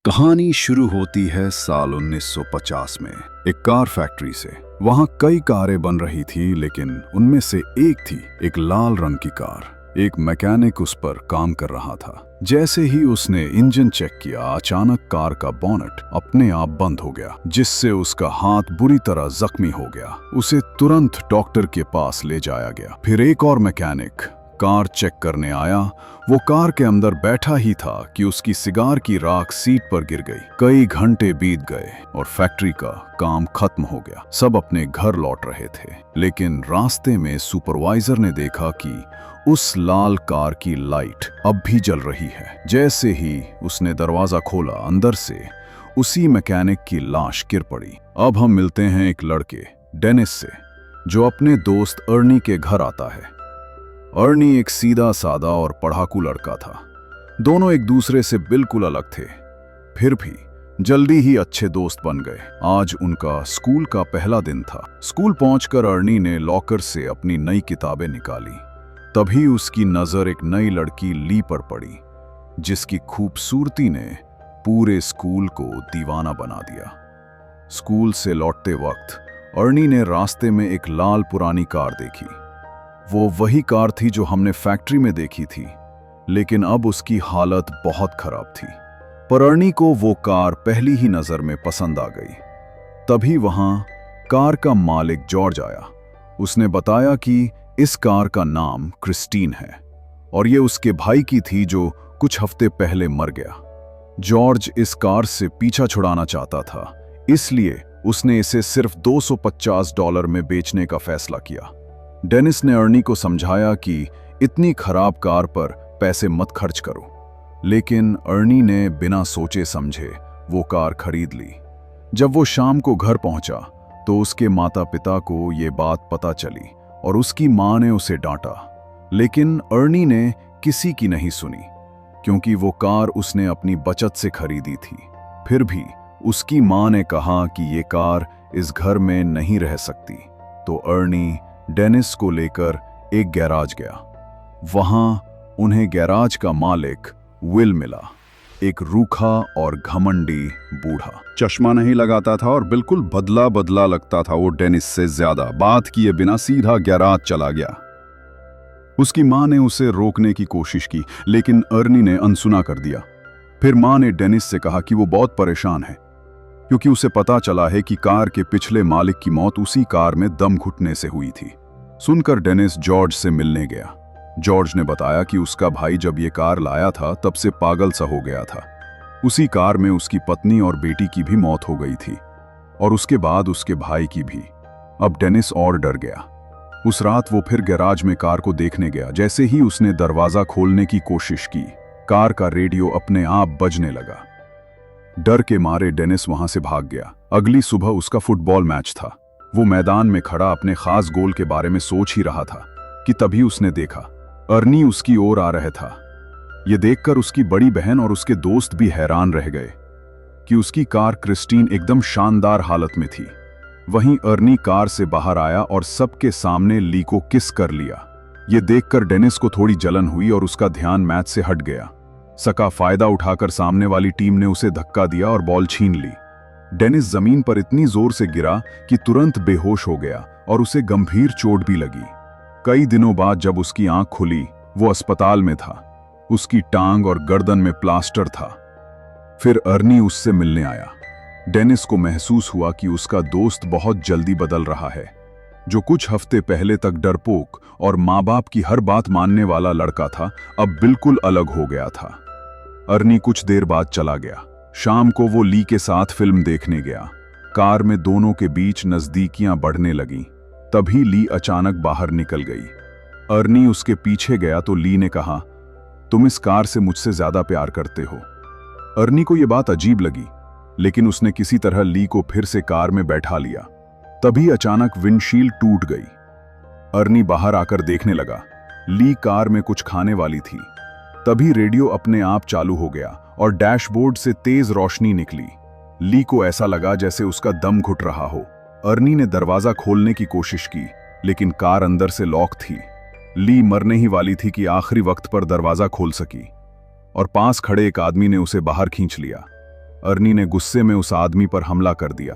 कहानी शुरू होती है साल 1950 में एक कार फैक्ट्री से। वहां कई कारें बन रही थी, लेकिन उनमें से एक थी एक लाल रंग की कार। एक मैकेनिक उस पर काम कर रहा था। जैसे ही उसने इंजन चेक किया, अचानक कार का बोनट अपने आप बंद हो गया, जिससे उसका हाथ बुरी तरह जख्मी हो गया। उसे तुरंत डॉक्टर के पास ले जाया गया। फिर एक और मैकेनिक कार चेक करने आया। वो कार के अंदर बैठा ही था कि उसकी सिगार की राख सीट पर गिर गई। कई घंटे बीत गए और फैक्ट्री का काम खत्म हो गया। सब अपने घर लौट रहे थे, लेकिन रास्ते में सुपरवाइजर ने देखा कि उस लाल कार की लाइट अब भी जल रही है। जैसे ही उसने दरवाजा खोला, अंदर से उसी मैकेनिक की लाश गिर पड़ी। अब हम मिलते हैं एक लड़के डेनिस से, जो अपने दोस्त अर्नी के घर आता है। अर्नी एक सीधा सादा और पढ़ाकू लड़का था। दोनों एक दूसरे से बिल्कुल अलग थे, फिर भी जल्दी ही अच्छे दोस्त बन गए। आज उनका स्कूल का पहला दिन था। स्कूल पहुंचकर अर्नी ने लॉकर से अपनी नई किताबें निकाली। तभी उसकी नजर एक नई लड़की ली पर पड़ी, जिसकी खूबसूरती ने पूरे स्कूल को दीवाना बना दिया। स्कूल से लौटते वक्त अर्नी ने रास्ते में एक लाल पुरानी कार देखी। वो वही कार थी जो हमने फैक्ट्री में देखी थी, लेकिन अब उसकी हालत बहुत खराब थी। पर अर्नी को वो कार पहली ही नजर में पसंद आ गई। तभी वहां कार का मालिक जॉर्ज आया। उसने बताया कि इस कार का नाम क्रिस्टीन है और ये उसके भाई की थी, जो कुछ हफ्ते पहले मर गया। जॉर्ज इस कार से पीछा छुड़ाना चाहता था, इसलिए उसने इसे सिर्फ $250 में बेचने का फैसला किया। डेनिस ने अर्नी को समझाया कि इतनी खराब कार पर पैसे मत खर्च करो, लेकिन अर्नी ने बिना सोचे समझे वो कार खरीद ली। जब वो शाम को घर पहुंचा तो उसके माता पिता को ये बात पता चली और उसकी मां ने उसे डांटा, लेकिन अर्नी ने किसी की नहीं सुनी, क्योंकि वो कार उसने अपनी बचत से खरीदी थी। फिर भी उसकी मां ने कहा कि ये कार इस घर में नहीं रह सकती, तो अर्नी डेनिस को लेकर एक गैराज गया। वहां उन्हें गैराज का मालिक विल मिला, एक रूखा और घमंडी बूढ़ा। चश्मा नहीं लगाता था और बिल्कुल बदला बदला लगता था वो डेनिस से ज्यादा। बात किए बिना सीधा गैराज चला गया। उसकी मां ने उसे रोकने की कोशिश की, लेकिन अर्नी ने अनसुना कर दिया। फिर मां ने डेनिस से कहा कि वो बहुत परेशान है, क्योंकि उसे पता चला है कि कार के पिछले मालिक की मौत उसी कार में दम घुटने से हुई थी। सुनकर डेनिस जॉर्ज से मिलने गया। जॉर्ज ने बताया कि उसका भाई जब ये कार लाया था तब से पागल सा हो गया था। उसी कार में उसकी पत्नी और बेटी की भी मौत हो गई थी, और उसके बाद उसके भाई की भी। अब डेनिस और डर गया। उस रात वो फिर गैराज में कार को देखने गया। जैसे ही उसने दरवाजा खोलने की कोशिश की, कार का रेडियो अपने आप बजने लगा। डर के मारे डेनिस वहां से भाग गया। अगली सुबह उसका फुटबॉल मैच था। वो मैदान में खड़ा अपने खास गोल के बारे में सोच ही रहा था कि तभी उसने देखा अर्नी उसकी ओर आ रहा था। ये देखकर उसकी बड़ी बहन और उसके दोस्त भी हैरान रह गए कि उसकी कार क्रिस्टीन एकदम शानदार हालत में थी। वहीं अर्नी कार से बाहर आया और सबके सामने ली को किस कर लिया। ये देखकर डेनिस को थोड़ी जलन हुई और उसका ध्यान मैच से हट गया। सका फायदा उठाकर सामने वाली टीम ने उसे धक्का दिया और बॉल छीन ली। डेनिस जमीन पर इतनी जोर से गिरा कि तुरंत बेहोश हो गया और उसे गंभीर चोट भी लगी। कई दिनों बाद जब उसकी आंख खुली, वो अस्पताल में था। उसकी टांग और गर्दन में प्लास्टर था। फिर अर्नी उससे मिलने आया। डेनिस को महसूस हुआ कि उसका दोस्त बहुत जल्दी बदल रहा है। जो कुछ हफ्ते पहले तक डरपोक और माँ बाप की हर बात मानने वाला लड़का था, अब बिल्कुल अलग हो गया था। अर्नी कुछ देर बाद चला गया। शाम को वो ली के साथ फिल्म देखने गया। कार में दोनों के बीच नजदीकियां बढ़ने लगीं। तभी ली अचानक बाहर निकल गई। अर्नी उसके पीछे गया तो ली ने कहा, तुम इस कार से मुझसे ज्यादा प्यार करते हो। अर्नी को यह बात अजीब लगी, लेकिन उसने किसी तरह ली को फिर से कार में बैठा लिया। तभी अचानक विंडशील्ड टूट गई। अर्नी बाहर आकर देखने लगा। ली कार में कुछ खाने वाली थी। तभी रेडियो अपने आप चालू हो गया और डैशबोर्ड से तेज रोशनी निकली। ली को ऐसा लगा जैसे उसका दम घुट रहा हो। अर्नी ने दरवाजा खोलने की कोशिश की, लेकिन कार अंदर से लॉक थी। ली मरने ही वाली थी कि आखिरी वक्त पर दरवाजा खोल सकी, और पास खड़े एक आदमी ने उसे बाहर खींच लिया। अर्नी ने गुस्से में उस आदमी पर हमला कर दिया,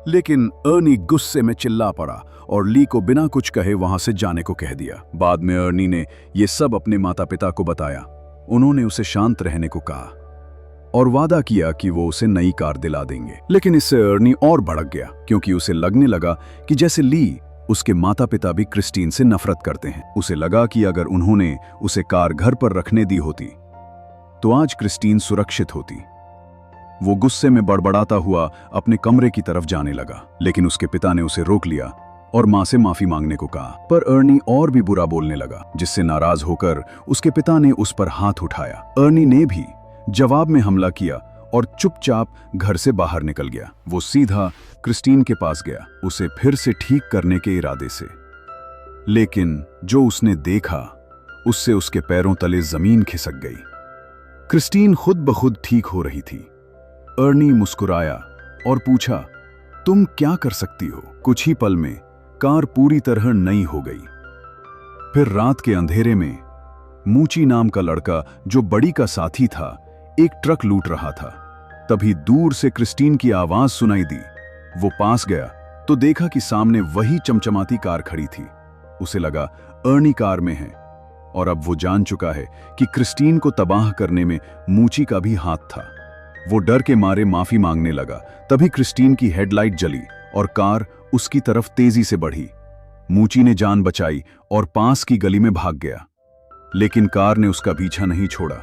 लेकिन अर्नी गुस्से में चिल्ला पड़ा और ली को बिना कुछ कहे वहां से जाने को कह दिया। बाद में अर्नी ने यह सब अपने माता पिता को बताया। उन्होंने उसे शांत रहने को कहा और वादा किया कि वो उसे नई कार दिला देंगे। लेकिन इससे अर्नी और भड़क गया, क्योंकि उसे लगने लगा कि जैसे ली उसके माता पिता भी क्रिस्टीन से नफरत करते हैं। उसे लगा कि अगर उन्होंने उसे कार घर पर रखने दी होती तो आज क्रिस्टीन सुरक्षित होती। वो गुस्से में बड़बड़ाता हुआ अपने कमरे की तरफ जाने लगा, लेकिन उसके पिता ने उसे रोक लिया और मां से माफी मांगने को कहा। पर अर्नी और भी बुरा बोलने लगा, जिससे नाराज होकर उसके पिता ने उस पर हाथ उठाया। अर्नी ने भी जवाब में हमला किया और चुपचाप घर से बाहर निकल गया। वो सीधा क्रिस्टीन के पास गया, उसे फिर से ठीक करने के इरादे से। लेकिन जो उसने देखा उससे उसके पैरों तले जमीन खिसक गई। क्रिस्टीन खुद ब खुद ठीक हो रही थी। अर्नी मुस्कुराया और पूछा, तुम क्या कर सकती हो? कुछ ही पल में कार पूरी तरह नई हो गई। फिर रात के अंधेरे में मूची नाम का लड़का, जो बड़ी का साथी था, एक ट्रक लूट रहा था। तभी दूर से क्रिस्टीन की आवाज सुनाई दी। वो पास गया तो देखा कि सामने वही चमचमाती कार खड़ी थी। उसे लगा अर्नी कार में है और अब वो जान चुका है कि क्रिस्टीन को तबाह करने में मूची का भी हाथ था। वो डर के मारे माफी मांगने लगा। तभी क्रिस्टीन की हेडलाइट जली और कार उसकी तरफ तेजी से बढ़ी। मूची ने जान बचाई और पास की गली में भाग गया, लेकिन कार ने उसका पीछा नहीं छोड़ा।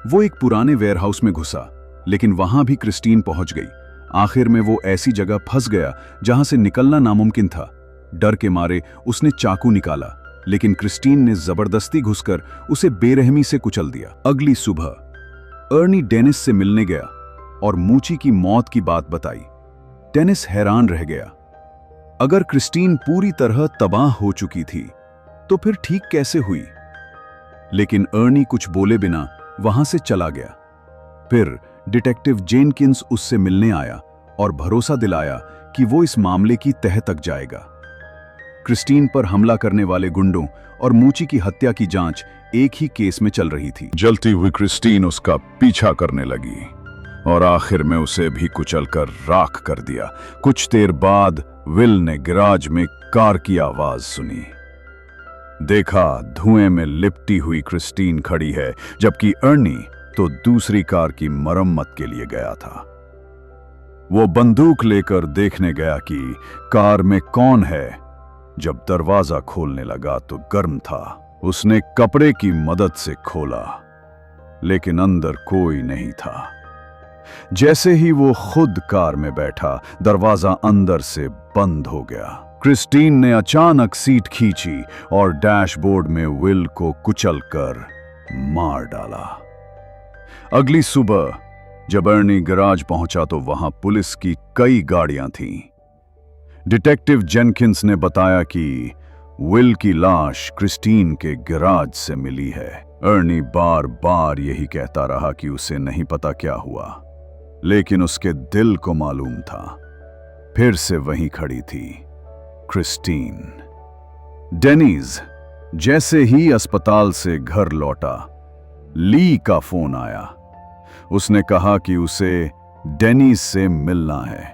वो एक पुराने वेयरहाउस में घुसा, लेकिन वहां भी क्रिस्टीन पहुंच गई। आखिर में वो ऐसी जगह फंस गया जहां से निकलना नामुमकिन था। डर के मारे उसने चाकू निकाला, लेकिन क्रिस्टीन ने जबरदस्ती घुसकर उसे बेरहमी से कुचल दिया। अगली सुबह अर्नी डेनिस से मिलने गया और मूची की मौत की बात बताई। डेनिस हैरान रह गया। अगर क्रिस्टीन पूरी तरह तबाह हो चुकी थी तो फिर ठीक कैसे हुई? लेकिन अर्नी कुछ बोले बिना वहां से चला गया। फिर डिटेक्टिव जेनकिंस उससे मिलने आया और भरोसा दिलाया कि वो इस मामले की तह तक जाएगा। क्रिस्टीन पर हमला करने वाले गुंडों और मूची की हत्या की जांच एक ही केस में चल रही थी। जलती हुई क्रिस्टीन उसका पीछा करने लगी और आखिर में उसे भी कुचलकर राख कर दिया। कुछ देर बाद विल ने गैराज में कार की आवाज सुनी। देखा धुएं में लिपटी हुई क्रिस्टीन खड़ी है, जबकि अर्नी तो दूसरी कार की मरम्मत के लिए गया था। वो बंदूक लेकर देखने गया कि कार में कौन है। जब दरवाजा खोलने लगा तो गर्म था। उसने कपड़े की मदद से खोला, लेकिन अंदर कोई नहीं था। जैसे ही वो खुद कार में बैठा, दरवाजा अंदर से बंद हो गया। क्रिस्टीन ने अचानक सीट खींची और डैशबोर्ड में विल को कुचलकर मार डाला। अगली सुबह जब अर्नी गैराज पहुंचा तो वहां पुलिस की कई गाड़ियां थीं। डिटेक्टिव जेनकिंस ने बताया कि विल की लाश क्रिस्टीन के गैराज से मिली है। अर्नी बार बार यही कहता रहा कि उसे नहीं पता क्या हुआ, लेकिन उसके दिल को मालूम था। फिर से वहीं खड़ी थी क्रिस्टीन। डेनिस जैसे ही अस्पताल से घर लौटा, ली का फोन आया। उसने कहा कि उसे डेनिस से मिलना है।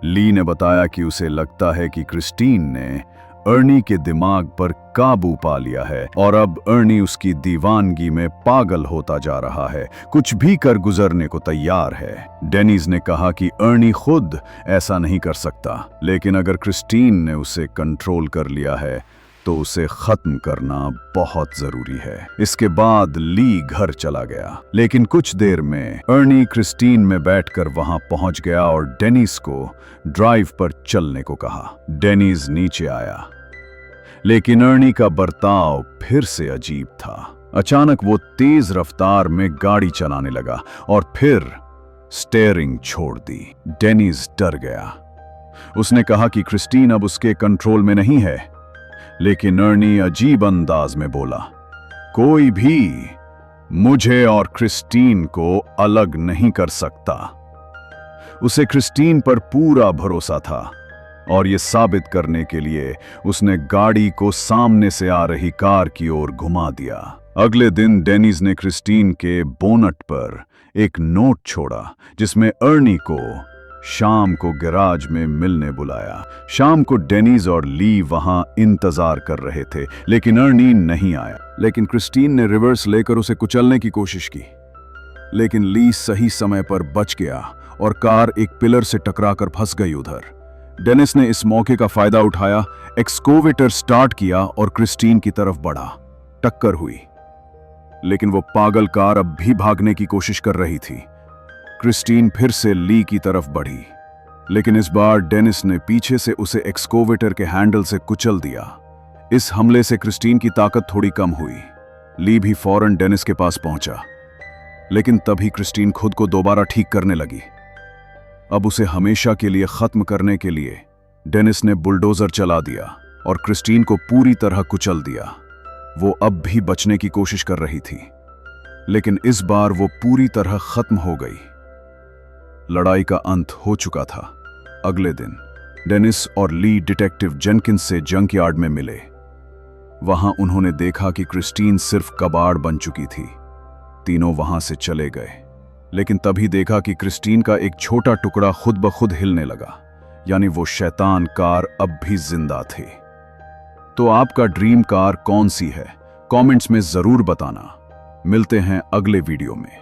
ली ने बताया कि उसे लगता है कि क्रिस्टीन ने अर्नी के दिमाग पर काबू पा लिया है और अब अर्नी उसकी दीवानगी में पागल होता जा रहा है, कुछ भी कर गुजरने को तैयार है। डेनिस ने कहा कि अर्नी खुद ऐसा नहीं कर सकता, लेकिन अगर क्रिस्टीन ने उसे कंट्रोल कर लिया है तो उसे खत्म करना बहुत जरूरी है। इसके बाद ली घर चला गया, लेकिन कुछ देर में अर्नी क्रिस्टीन में बैठकर वहां पहुंच गया और डेनिस को ड्राइव पर चलने को कहा। डेनिस नीचे आया, लेकिन अर्नी का बर्ताव फिर से अजीब था। अचानक वो तेज रफ्तार में गाड़ी चलाने लगा और फिर स्टीयरिंग छोड़ दी। डेनिस डर गया। उसने कहा कि क्रिस्टीन अब उसके कंट्रोल में नहीं है, लेकिन अर्नी अजीब अंदाज में बोला, कोई भी मुझे और क्रिस्टीन को अलग नहीं कर सकता। उसे क्रिस्टीन पर पूरा भरोसा था और ये साबित करने के लिए उसने गाड़ी को सामने से आ रही कार की ओर घुमा दिया। अगले दिन डेनिस ने क्रिस्टीन के बोनट पर एक नोट छोड़ा जिसमें अर्नी को शाम को गैराज में मिलने बुलाया। शाम को डेनिस और ली वहां इंतजार कर रहे थे, लेकिन अर्नी नहीं आया। लेकिन क्रिस्टीन ने रिवर्स लेकर उसे कुचलने की कोशिश की, लेकिन ली सही समय पर बच गया और कार एक पिलर से टकराकर फंस गई उधर। डेनिस ने इस मौके का फायदा उठाया, एक्सकोवेटर स्टार्ट किया और क्रिस्टीन की तरफ बढ़ा। टक्कर हुई, लेकिन वो पागल कार अब भी भागने की कोशिश कर रही थी। क्रिस्टीन फिर से ली की तरफ बढ़ी, लेकिन इस बार डेनिस ने पीछे से उसे एक्सकोवेटर के हैंडल से कुचल दिया। इस हमले से क्रिस्टीन की ताकत थोड़ी कम हुई। ली भी फौरन डेनिस के पास पहुंचा, लेकिन तभी क्रिस्टीन खुद को दोबारा ठीक करने लगी। अब उसे हमेशा के लिए खत्म करने के लिए डेनिस ने बुलडोजर चला दिया और क्रिस्टीन को पूरी तरह कुचल दिया। वो अब भी बचने की कोशिश कर रही थी, लेकिन इस बार वो पूरी तरह खत्म हो गई। लड़ाई का अंत हो चुका था। अगले दिन डेनिस और ली डिटेक्टिव जेनकिंस से जंकयार्ड में मिले। वहां उन्होंने देखा कि क्रिस्टीन सिर्फ कबाड़ बन चुकी थी। तीनों वहां से चले गए, लेकिन तभी देखा कि क्रिस्टीन का एक छोटा टुकड़ा खुद ब खुद हिलने लगा, यानी वो शैतान कार अब भी जिंदा थे। तो आपका ड्रीम कार कौन सी है? कमेंट्स में जरूर बताना। मिलते हैं अगले वीडियो में।